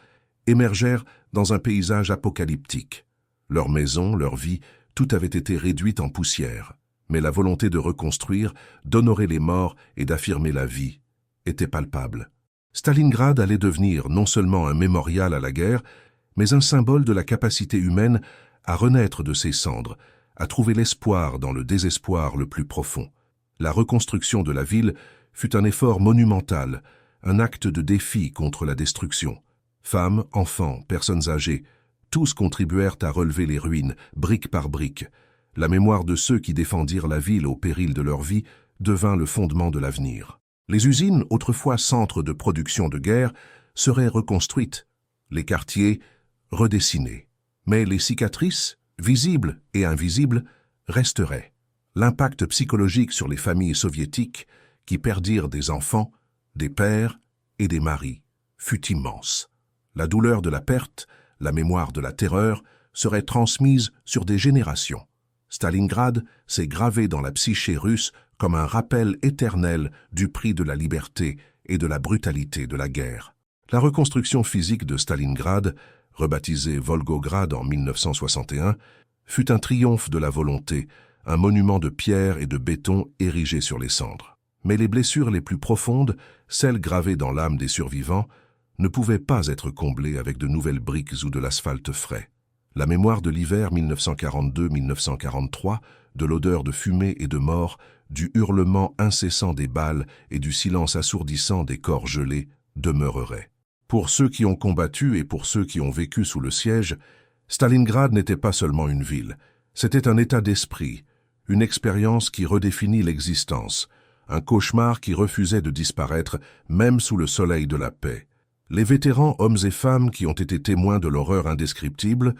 émergèrent dans un paysage apocalyptique. Leurs maisons, leur vie, tout avait été réduit en poussière. Mais la volonté de reconstruire, d'honorer les morts et d'affirmer la vie était palpable. Stalingrad allait devenir non seulement un mémorial à la guerre, mais un symbole de la capacité humaine à renaître de ses cendres, à trouver l'espoir dans le désespoir le plus profond. La reconstruction de la ville fut un effort monumental, un acte de défi contre la destruction. Femmes, enfants, personnes âgées, tous contribuèrent à relever les ruines, brique par brique. La mémoire de ceux qui défendirent la ville au péril de leur vie devint le fondement de l'avenir. Les usines, autrefois centres de production de guerre, seraient reconstruites, les quartiers redessinés. Mais les cicatrices, visibles et invisibles, resteraient. L'impact psychologique sur les familles soviétiques, qui perdirent des enfants, des pères et des maris, fut immense. La douleur de la perte, la mémoire de la terreur, seraient transmises sur des générations. Stalingrad s'est gravé dans la psyché russe comme un rappel éternel du prix de la liberté et de la brutalité de la guerre. La reconstruction physique de Stalingrad, rebaptisée Volgograd en 1961, fut un triomphe de la volonté, un monument de pierre et de béton érigé sur les cendres. Mais les blessures les plus profondes, celles gravées dans l'âme des survivants, ne pouvaient pas être comblées avec de nouvelles briques ou de l'asphalte frais. La mémoire de l'hiver 1942-1943, de l'odeur de fumée et de mort, du hurlement incessant des balles et du silence assourdissant des corps gelés demeurerait. Pour ceux qui ont combattu et pour ceux qui ont vécu sous le siège, Stalingrad n'était pas seulement une ville, c'était un état d'esprit, une expérience qui redéfinit l'existence, un cauchemar qui refusait de disparaître même sous le soleil de la paix. Les vétérans, hommes et femmes qui ont été témoins de l'horreur indescriptible,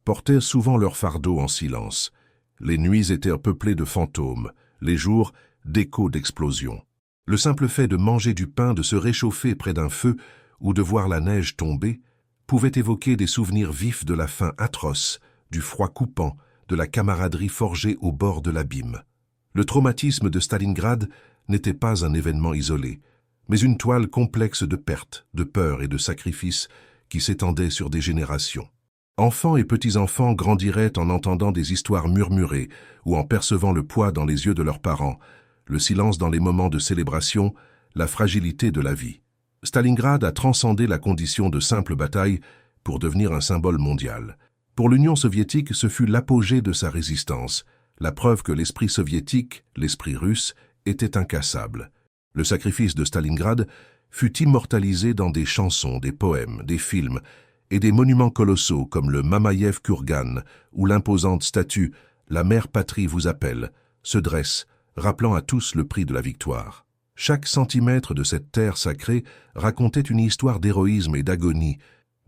portaient souvent leur fardeau en silence. Les nuits étaient peuplées de fantômes, les jours d'échos d'explosions. Le simple fait de manger du pain, de se réchauffer près d'un feu ou de voir la neige tomber pouvait évoquer des souvenirs vifs de la faim atroce du froid coupant, de la camaraderie forgée au bord de l'abîme. Le traumatisme de Stalingrad n'était pas un événement isolé, mais une toile complexe de pertes, de peurs et de sacrifices qui s'étendait sur des générations. Enfants et petits-enfants grandiraient en entendant des histoires murmurées ou en percevant le poids dans les yeux de leurs parents, le silence dans les moments de célébration, la fragilité de la vie. Stalingrad a transcendé la condition de simple bataille pour devenir un symbole mondial. Pour l'Union soviétique, ce fut l'apogée de sa résistance, la preuve que l'esprit soviétique, l'esprit russe, était incassable. Le sacrifice de Stalingrad fut immortalisé dans des chansons, des poèmes, des films et des monuments colossaux comme le Mamaïev Kurgan où l'imposante statue « La mère patrie vous appelle » se dresse, rappelant à tous le prix de la victoire. Chaque centimètre de cette terre sacrée racontait une histoire d'héroïsme et d'agonie,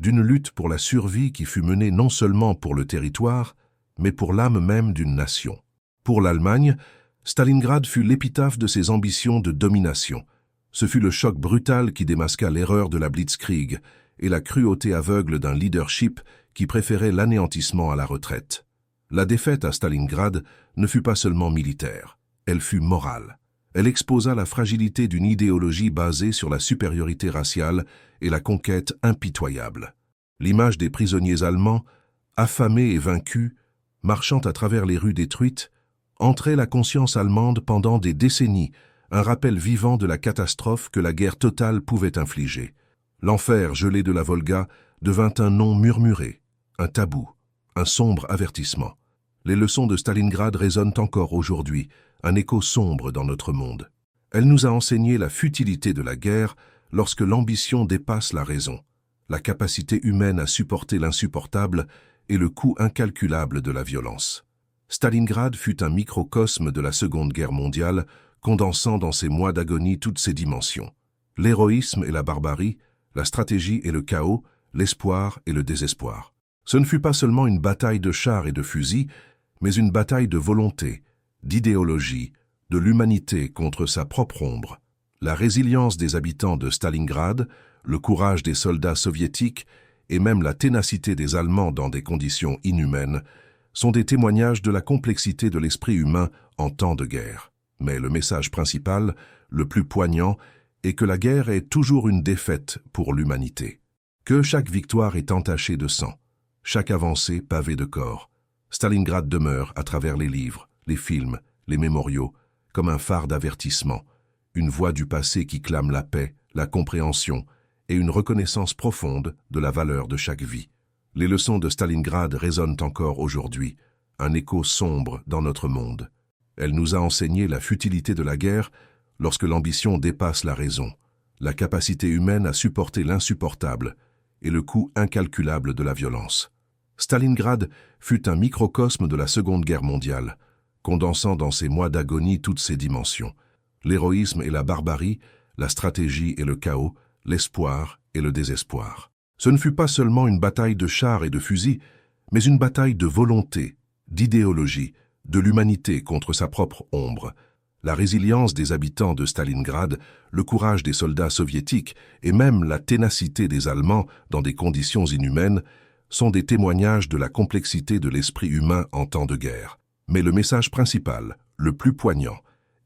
d'une lutte pour la survie qui fut menée non seulement pour le territoire, mais pour l'âme même d'une nation. Pour l'Allemagne, Stalingrad fut l'épitaphe de ses ambitions de domination. Ce fut le choc brutal qui démasqua l'erreur de la Blitzkrieg et la cruauté aveugle d'un leadership qui préférait l'anéantissement à la retraite. La défaite à Stalingrad ne fut pas seulement militaire, elle fut morale. Elle exposa la fragilité d'une idéologie basée sur la supériorité raciale et la conquête impitoyable. L'image des prisonniers allemands, affamés et vaincus, marchant à travers les rues détruites, entrait la conscience allemande pendant des décennies, un rappel vivant de la catastrophe que la guerre totale pouvait infliger. L'enfer gelé de la Volga devint un nom murmuré, un tabou, un sombre avertissement. Les leçons de Stalingrad résonnent encore aujourd'hui, un écho sombre dans notre monde. Elle nous a enseigné la futilité de la guerre lorsque l'ambition dépasse la raison, la capacité humaine à supporter l'insupportable et le coût incalculable de la violence. Stalingrad fut un microcosme de la Seconde Guerre mondiale, condensant dans ses mois d'agonie toutes ses dimensions. L'héroïsme et la barbarie, la stratégie et le chaos, l'espoir et le désespoir. Ce ne fut pas seulement une bataille de chars et de fusils, mais une bataille de volonté, d'idéologie, de l'humanité contre sa propre ombre. La résilience des habitants de Stalingrad, le courage des soldats soviétiques et même la ténacité des Allemands dans des conditions inhumaines sont des témoignages de la complexité de l'esprit humain en temps de guerre. Mais le message principal, le plus poignant, est que la guerre est toujours une défaite pour l'humanité. Que chaque victoire est entachée de sang, chaque avancée pavée de corps. Stalingrad demeure à travers les livres, les films, les mémoriaux, comme un phare d'avertissement, une voix du passé qui clame la paix, la compréhension et une reconnaissance profonde de la valeur de chaque vie. Les leçons de Stalingrad résonnent encore aujourd'hui, un écho sombre dans notre monde. Elle nous a enseigné la futilité de la guerre lorsque l'ambition dépasse la raison, la capacité humaine à supporter l'insupportable et le coût incalculable de la violence. Stalingrad fut un microcosme de la Seconde Guerre mondiale, condensant dans ses mois d'agonie toutes ses dimensions. L'héroïsme et la barbarie, la stratégie et le chaos, l'espoir et le désespoir. Ce ne fut pas seulement une bataille de chars et de fusils, mais une bataille de volonté, d'idéologie, de l'humanité contre sa propre ombre. La résilience des habitants de Stalingrad, le courage des soldats soviétiques et même la ténacité des Allemands dans des conditions inhumaines sont des témoignages de la complexité de l'esprit humain en temps de guerre. Mais le message principal, le plus poignant,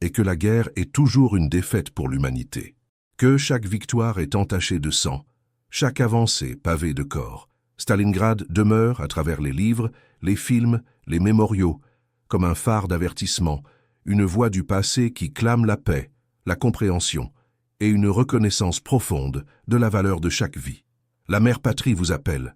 est que la guerre est toujours une défaite pour l'humanité. Que chaque victoire est entachée de sang, chaque avancée pavée de corps. Stalingrad demeure à travers les livres, les films, les mémoriaux, comme un phare d'avertissement, une voix du passé qui clame la paix, la compréhension et une reconnaissance profonde de la valeur de chaque vie. La mère patrie vous appelle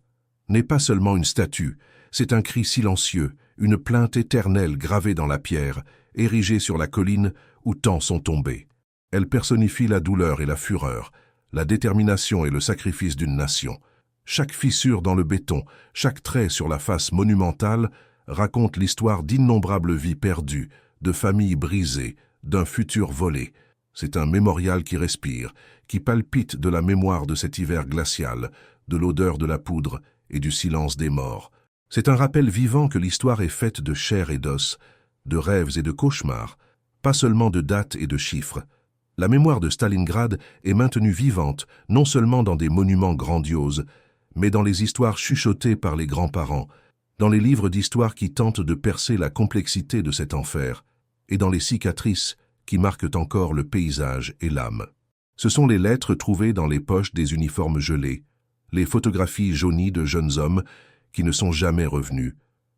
n'est pas seulement une statue, c'est un cri silencieux, une plainte éternelle gravée dans la pierre, érigée sur la colline où tant sont tombés. Elle personnifie la douleur et la fureur, la détermination et le sacrifice d'une nation. Chaque fissure dans le béton, chaque trait sur la face monumentale raconte l'histoire d'innombrables vies perdues, de familles brisées, d'un futur volé. C'est un mémorial qui respire, qui palpite de la mémoire de cet hiver glacial, de l'odeur de la poudre et du silence des morts. C'est un rappel vivant que l'histoire est faite de chair et d'os, de rêves et de cauchemars, pas seulement de dates et de chiffres. La mémoire de Stalingrad est maintenue vivante, non seulement dans des monuments grandioses, mais dans les histoires chuchotées par les grands-parents, dans les livres d'histoire qui tentent de percer la complexité de cet enfer, et dans les cicatrices qui marquent encore le paysage et l'âme. Ce sont les lettres trouvées dans les poches des uniformes gelés, les photographies jaunies de jeunes hommes qui ne sont jamais revenus,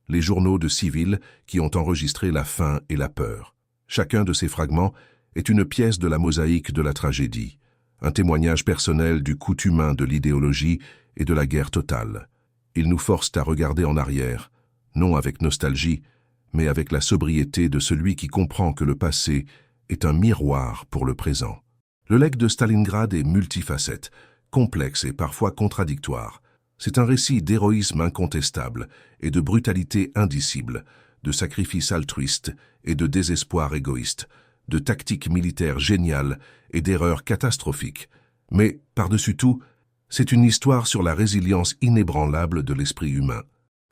les journaux de civils qui ont enregistré la faim et la peur. Chacun de ces fragments est une pièce de la mosaïque de la tragédie, un témoignage personnel du coût humain de l'idéologie et de la guerre totale. Ils nous forcent à regarder en arrière, non avec nostalgie, mais avec la sobriété de celui qui comprend que le passé est un miroir pour le présent. Le legs de Stalingrad est multifacette, complexe et parfois contradictoire. C'est un récit d'héroïsme incontestable et de brutalité indicible, de sacrifice altruiste et de désespoir égoïste, de tactique militaire géniale et d'erreurs catastrophiques. Mais, par-dessus tout, c'est une histoire sur la résilience inébranlable de l'esprit humain,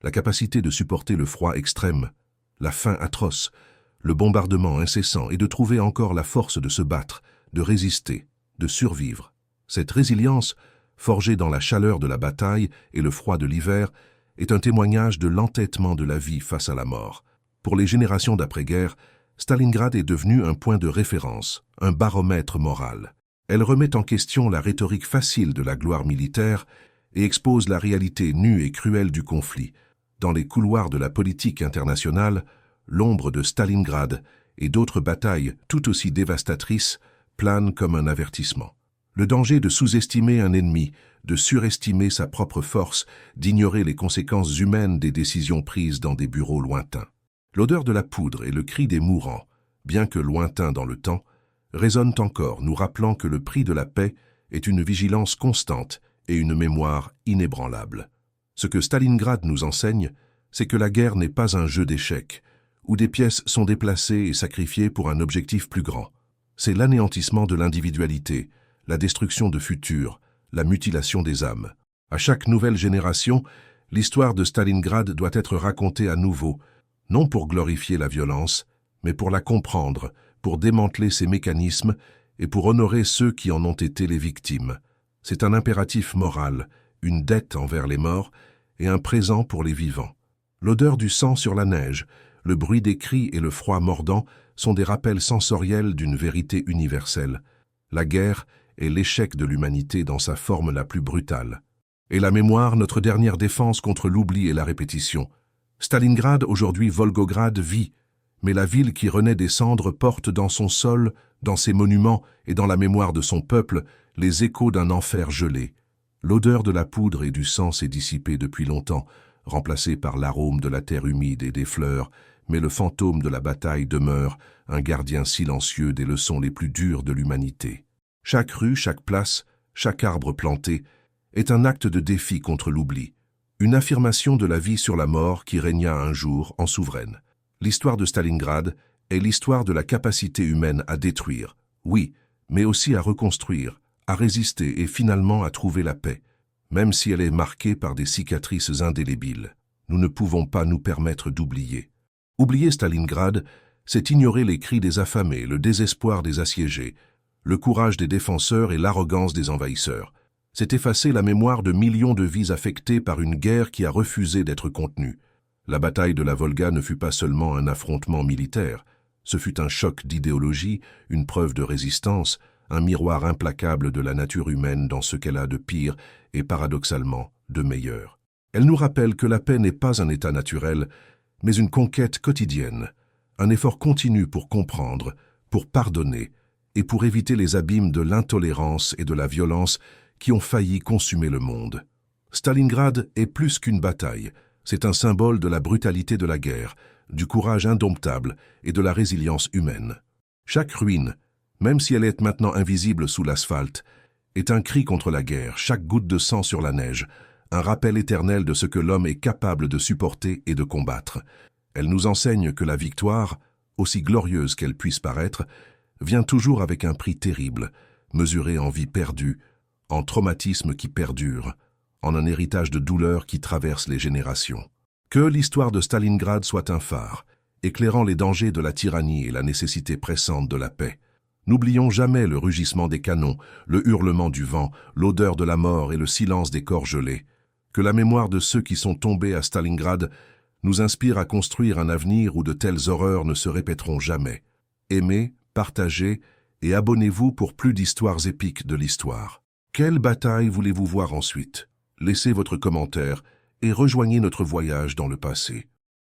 la capacité de supporter le froid extrême, la faim atroce, le bombardement incessant et de trouver encore la force de se battre, de résister, de survivre. Cette résilience, forgée dans la chaleur de la bataille et le froid de l'hiver, est un témoignage de l'entêtement de la vie face à la mort. Pour les générations d'après-guerre, Stalingrad est devenu un point de référence, un baromètre moral. Elle remet en question la rhétorique facile de la gloire militaire et expose la réalité nue et cruelle du conflit. Dans les couloirs de la politique internationale, l'ombre de Stalingrad et d'autres batailles tout aussi dévastatrices plane comme un avertissement. Le danger de sous-estimer un ennemi, de surestimer sa propre force, d'ignorer les conséquences humaines des décisions prises dans des bureaux lointains. L'odeur de la poudre et le cri des mourants, bien que lointains dans le temps, résonnent encore, nous rappelant que le prix de la paix est une vigilance constante et une mémoire inébranlable. Ce que Stalingrad nous enseigne, c'est que la guerre n'est pas un jeu d'échecs, où des pièces sont déplacées et sacrifiées pour un objectif plus grand. C'est l'anéantissement de l'individualité, la destruction de futurs, la mutilation des âmes. À chaque nouvelle génération, l'histoire de Stalingrad doit être racontée à nouveau, non pour glorifier la violence, mais pour la comprendre, pour démanteler ses mécanismes et pour honorer ceux qui en ont été les victimes. C'est un impératif moral, une dette envers les morts et un présent pour les vivants. L'odeur du sang sur la neige, le bruit des cris et le froid mordant sont des rappels sensoriels d'une vérité universelle. La guerre est l'échec de l'humanité dans sa forme la plus brutale. Et la mémoire, notre dernière défense contre l'oubli et la répétition. Stalingrad, aujourd'hui Volgograd, vit, mais la ville qui renaît des cendres porte dans son sol, dans ses monuments et dans la mémoire de son peuple, les échos d'un enfer gelé. L'odeur de la poudre et du sang s'est dissipée depuis longtemps, remplacée par l'arôme de la terre humide et des fleurs, mais le fantôme de la bataille demeure, un gardien silencieux des leçons les plus dures de l'humanité. Chaque rue, chaque place, chaque arbre planté est un acte de défi contre l'oubli, une affirmation de la vie sur la mort qui régna un jour en souveraine. L'histoire de Stalingrad est l'histoire de la capacité humaine à détruire, oui, mais aussi à reconstruire, à résister et finalement à trouver la paix, même si elle est marquée par des cicatrices indélébiles. Nous ne pouvons pas nous permettre d'oublier. Oublier Stalingrad, c'est ignorer les cris des affamés, le désespoir des assiégés, le courage des défenseurs et l'arrogance des envahisseurs. C'est effacer la mémoire de millions de vies affectées par une guerre qui a refusé d'être contenue. La bataille de la Volga ne fut pas seulement un affrontement militaire, ce fut un choc d'idéologie, une preuve de résistance, un miroir implacable de la nature humaine dans ce qu'elle a de pire et paradoxalement de meilleur. Elle nous rappelle que la paix n'est pas un état naturel, mais une conquête quotidienne, un effort continu pour comprendre, pour pardonner et pour éviter les abîmes de l'intolérance et de la violence qui ont failli consumer le monde. Stalingrad est plus qu'une bataille, c'est un symbole de la brutalité de la guerre, du courage indomptable et de la résilience humaine. Chaque ruine, même si elle est maintenant invisible sous l'asphalte, est un cri contre la guerre, chaque goutte de sang sur la neige, un rappel éternel de ce que l'homme est capable de supporter et de combattre. Elle nous enseigne que la victoire, aussi glorieuse qu'elle puisse paraître, vient toujours avec un prix terrible, mesuré en vie perdue, en traumatisme qui perdure, en un héritage de douleur qui traverse les générations. Que l'histoire de Stalingrad soit un phare, éclairant les dangers de la tyrannie et la nécessité pressante de la paix. N'oublions jamais le rugissement des canons, le hurlement du vent, l'odeur de la mort et le silence des corps gelés. Que la mémoire de ceux qui sont tombés à Stalingrad nous inspire à construire un avenir où de telles horreurs ne se répéteront jamais. Aimez, partagez et abonnez-vous pour plus d'histoires épiques de l'histoire. Quelle bataille voulez-vous voir ensuite? Laissez votre commentaire et rejoignez notre voyage dans le passé.